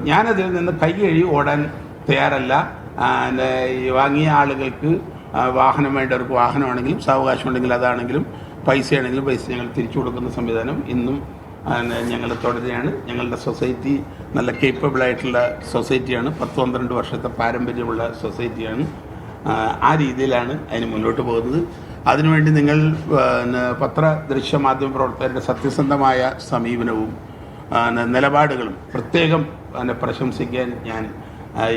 ഞാനതിൽ നിന്ന് കൈ കഴുകി ഓടാൻ തയ്യാറല്ല. ഈ വാങ്ങിയ ആളുകൾക്ക് വാഹനം വേണ്ടവർക്ക് വാഹനമാണെങ്കിലും സാവകാശം ഉണ്ടെങ്കിൽ അതാണെങ്കിലും പൈസയാണെങ്കിലും പൈസ ഞങ്ങൾ തിരിച്ചു കൊടുക്കുന്ന സംവിധാനം ഇന്നും ഞങ്ങൾ തുടരുകയാണ്. ഞങ്ങളുടെ സൊസൈറ്റി നല്ല കേപ്പബിളായിട്ടുള്ള സൊസൈറ്റിയാണ്. 10-12 വർഷത്തെ പാരമ്പര്യമുള്ള സൊസൈറ്റിയാണ്. ആ രീതിയിലാണ് അതിന് മുന്നോട്ട് പോകുന്നത്. അതിനുവേണ്ടി നിങ്ങൾ ദൃശ്യ മാധ്യമ പ്രവർത്തകരുടെ സത്യസന്ധമായ സമീപനവും നിലപാടുകളും പ്രത്യേകം പ്രശംസിക്കാൻ ഞാൻ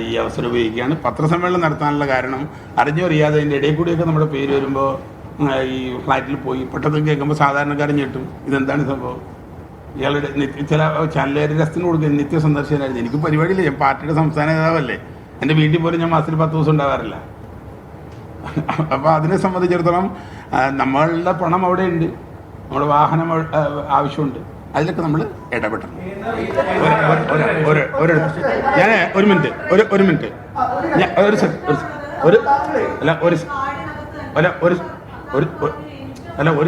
ഈ അവസരം ഉപയോഗിക്കുകയാണ്. പത്രസമ്മേളനം നടത്താനുള്ള കാരണം അറിഞ്ഞറിയാതെ അതിൻ്റെ ഇടയിൽ കൂടിയൊക്കെ നമ്മുടെ പേര് വരുമ്പോൾ ഈ ഫ്ലാറ്റിൽ പോയി പെട്ടെന്ന് കേൾക്കുമ്പോൾ സാധാരണക്കാരൻ ഞെട്ടും. ഇതെന്താണ് സംഭവം? ഇയാളുടെ ചില ചാനലുകാരുടെ രസത്തിന് കൊടുക്കുക നിത്യ സന്ദർശകനായിരുന്നു. എനിക്ക് പരിപാടിയില്ല, ഞാൻ പാർട്ടിയുടെ സംസ്ഥാന നേതാവല്ലേ. എൻ്റെ വീട്ടിൽ പോലും ഞാൻ മാസത്തിൽ 10 ദിവസം ഉണ്ടാവാറില്ല. അപ്പോൾ അതിനെ സംബന്ധിച്ചിടത്തോളം നമ്മളുടെ പണം അവിടെ ഉണ്ട്, നമ്മുടെ വാഹനം ആവശ്യമുണ്ട്, അതിലൊക്കെ നമ്മൾ ഇടപെടണം. ഞാൻ ഒരു മിനിറ്റ് ഞാൻ ഒരു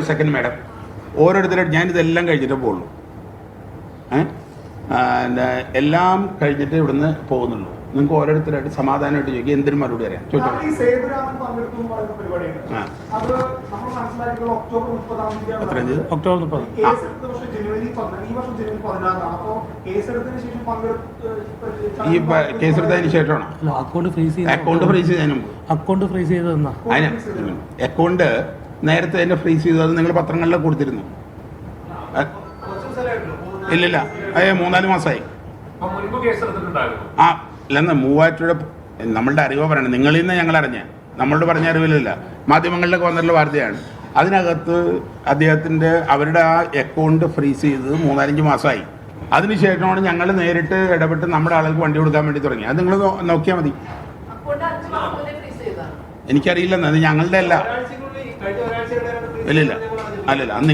സെക്കൻഡ് മാഡം, ഓരോരുത്തരായിട്ട് ഞാനിതെല്ലാം കഴിഞ്ഞിട്ടേ പോകുള്ളൂ. എല്ലാം കഴിഞ്ഞിട്ട് ഇവിടുന്ന് പോകുന്നുള്ളൂ. നിങ്ങൾക്ക് ഓരോരുത്തരായിട്ട് സമാധാനമായിട്ട് ചോദിക്കുക, എന്തിനും മറുപടി അറിയാം. ചോദിച്ചോ. ഒക്ടോബർ 30. ഈ കേസെടുത്തതിന് ശേഷമാണോ? അക്കൗണ്ട് ഫ്രീസ് ചെയ്യാനും അക്കൗണ്ട് നേരത്തെ തന്നെ ഫ്രീസ് ചെയ്തു. അത് നിങ്ങൾ പത്രങ്ങളിലൊക്കെ കൊടുത്തിരുന്നു. ഇല്ലില്ല, 3-4 മാസമായി. ഇല്ലെന്ന് മൂവാറ്റുപുഴ നമ്മളുടെ അറിവ് പറയണം. നിങ്ങളിൽ നിന്ന് ഞങ്ങൾ അറിഞ്ഞ, നമ്മളോട് പറഞ്ഞ അറിവില്ല, മാധ്യമങ്ങളിലൊക്കെ വന്നിട്ടുള്ള വാർത്തയാണ്. അതിനകത്ത് അദ്ദേഹത്തിൻ്റെ അവരുടെ ആ അക്കൗണ്ട് ഫ്രീസ് ചെയ്തത് 3-5 മാസമായി. അതിനുശേഷമാണ് ഞങ്ങൾ നേരിട്ട് ഇടപെട്ട് നമ്മുടെ ആളുകൾക്ക് വണ്ടി കൊടുക്കാൻ വേണ്ടി തുടങ്ങി. അത് നിങ്ങൾ നോക്കിയാൽ മതി. എനിക്കറിയില്ലെന്ന്, അത് ഞങ്ങളുടെ അല്ല. ഇല്ലില്ല, അല്ലല്ല, അത്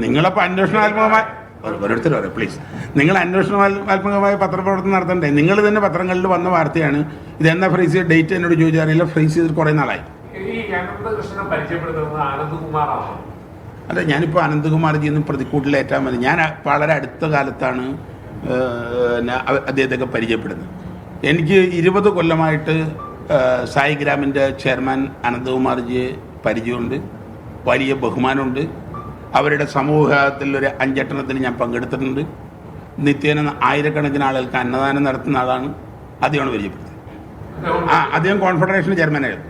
നിങ്ങളപ്പോൾ അന്വേഷണാത്മകമായി ഓരോരുത്തരും പറയാം പ്ലീസ്. നിങ്ങൾ അന്വേഷണാത്മകമായ പത്രപ്രവർത്തനം നടത്തണ്ടേ? നിങ്ങൾ തന്നെ പത്രങ്ങളിൽ വന്ന വാർത്തയാണ്. ഇതെന്നാ ഫ്രീസ് ചെയ്ത് ഡേറ്റ് എന്നോട് ചോദിച്ചാറിയില്ല. ഫ്രീസ് ചെയ്തിട്ട് കുറേ നാളായി. അല്ല, ഞാനിപ്പോൾ അനന്തകുമാർജിയൊന്നും പ്രതിക്കൂട്ടിലേറ്റാൻ മതി. ഞാൻ വളരെ അടുത്ത കാലത്താണ് അദ്ദേഹത്തെയൊക്കെ പരിചയപ്പെടുന്നത്. എനിക്ക് 20 കൊല്ലമായിട്ട് സായിഗ്രാമിൻ്റെ ചെയർമാൻ അനന്തകുമാർജിയെ പരിചയമുണ്ട്, വലിയ ബഹുമാനമുണ്ട്. അവരുടെ സമൂഹത്തിൽ ഒരു 5 എണ്ണത്തിന് ഞാൻ പങ്കെടുത്തിട്ടുണ്ട്. നിത്യേന ആയിരക്കണക്കിന് ആളുകൾക്ക് അന്നദാനം നടത്തുന്ന ആളാണ്. അദ്ദേഹമാണ് പരിചയപ്പെടുന്നത്. അദ്ദേഹം കോൺഫെഡറേഷൻ ചെയർമാനായിരുന്നു.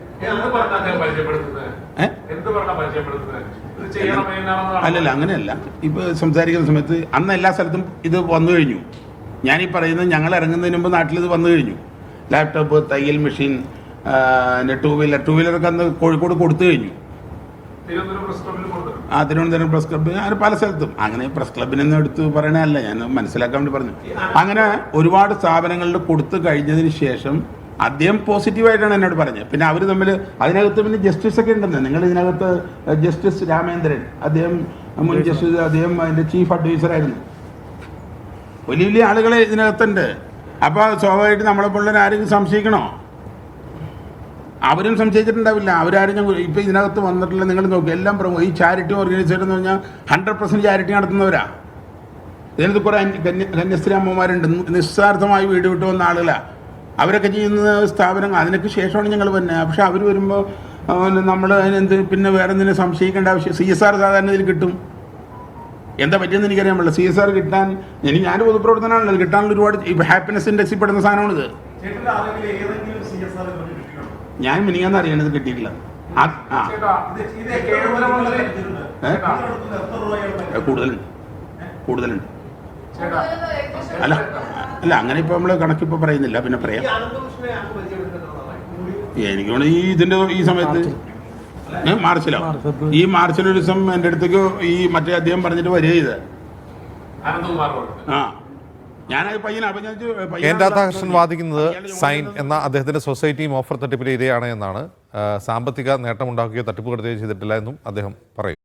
അല്ലല്ല, അങ്ങനെയല്ല. ഇപ്പോൾ സംസാരിക്കുന്ന സമയത്ത് അന്ന് എല്ലാ സ്ഥലത്തും ഇത് വന്നു കഴിഞ്ഞു. ഞാനീ പറയുന്നത് ഞങ്ങൾ ഇറങ്ങുന്നതിന് മുമ്പ് നാട്ടിലിത് വന്നു കഴിഞ്ഞു. ലാപ്ടോപ്പ്, തയ്യൽ മെഷീൻ, ടൂ വീലറൊക്കെ അന്ന് കോഴിക്കോട് കൊടുത്തു കഴിഞ്ഞു. തിരുവനന്തപുരം പ്രസ് ക്ലബ്ബ്, അങ്ങനെ പല സ്ഥലത്തും. അങ്ങനെ പ്രസ് ക്ലബിനൊന്നും എടുത്ത് പറയണതല്ല, ഞാൻ മനസ്സിലാക്കാൻ വേണ്ടി പറഞ്ഞു. അങ്ങനെ ഒരുപാട് സ്ഥാപനങ്ങളിൽ കൊടുത്തു കഴിഞ്ഞതിന് ശേഷം അദ്ദേഹം പോസിറ്റീവായിട്ടാണ് എന്നോട് പറഞ്ഞത്. പിന്നെ അവർ തമ്മിൽ അതിനകത്ത് പിന്നെ ജസ്റ്റിസ് ഒക്കെ ഉണ്ടെന്ന്. നിങ്ങൾ ഇതിനകത്ത് ജസ്റ്റിസ് രാമേന്ദ്രൻ, അദ്ദേഹം മുൻ ജസ്റ്റിസ്, അദ്ദേഹം അതിൻ്റെ ചീഫ് അഡ്വൈസറായിരുന്നു. വലിയ വലിയ ആളുകളെ ഇതിനകത്തുണ്ട്. അപ്പോൾ സ്വാഭാവികമായിട്ട് നമ്മളെപ്പോലുള്ള ആരെങ്കിലും സംശയിക്കണോ? അവരും സംശയിച്ചിട്ടുണ്ടാവില്ല. അവരാരും ഇപ്പോൾ ഇതിനകത്ത് വന്നിട്ടില്ല. നിങ്ങൾ നോക്കുക, എല്ലാം ഈ ചാരിറ്റി ഓർഗനൈസേഷൻ എന്ന് പറഞ്ഞാൽ 100% ചാരിറ്റി നടത്തുന്നവരാ. ഇതിനകത്ത് കുറേ കന്യാസ്ത്രീ അമ്മമാരുണ്ട്, നിസ്സാർത്ഥമായി വീട് വിട്ട് വന്ന ആളുകളാണ്. അവരൊക്കെ ചെയ്യുന്ന സ്ഥാപനങ്ങൾ. അതിനൊക്കെ ശേഷമാണ് ഞങ്ങൾ വന്നത്. പക്ഷെ അവർ വരുമ്പോൾ നമ്മൾ അതിനെന്ത് പിന്നെ വേറെ എന്തിനെ സംശയിക്കേണ്ട ആവശ്യം? CSR സാധാരണ ഇതിൽ കിട്ടും. എന്താ പറ്റിയെന്ന് എനിക്കറിയാൻ പറ്റില്ല. CSR കിട്ടാൻ ഞാൻ പൊതുപ്രവർത്തനമാണല്ലോ, അത് കിട്ടാനുള്ള ഒരുപാട് ഹാപ്പിനെസ് ഇൻഡെക്സിൽ പെടുന്ന സാധനമാണിത്. ഞാൻ മിനിങ്ങാന്ന് അറിയണത് കിട്ടിയിട്ടില്ല. കൂടുതലുണ്ട്. അല്ല അല്ല, അങ്ങനെ ഇപ്പോൾ നമ്മൾ കണക്കിപ്പോൾ പറയുന്നില്ല, പിന്നെ പറയാം. എനിക്ക് തോന്നുന്നു ഈ സമയത്ത് മാർച്ചിലോ, ഈ മാർച്ചിലൊരു ദിവസം എൻ്റെ അടുത്തേക്ക് ഈ മറ്റേ അദ്ദേഹം പറഞ്ഞിട്ട് വരിക ചെയ്ത് എൻ രാധാകൃഷ്ണൻ വാദിക്കുന്നത് സൈൻ എന്ന അദ്ദേഹത്തിന്റെ സൊസൈറ്റിയും ഓഫർ തട്ടിപ്പിലെ ഇരയാണ് എന്നാണ്. സാമ്പത്തിക നേട്ടമുണ്ടാക്കുകയോ തട്ടിപ്പ് നടത്തുകയോ ചെയ്തിട്ടില്ല എന്നും അദ്ദേഹം പറയും.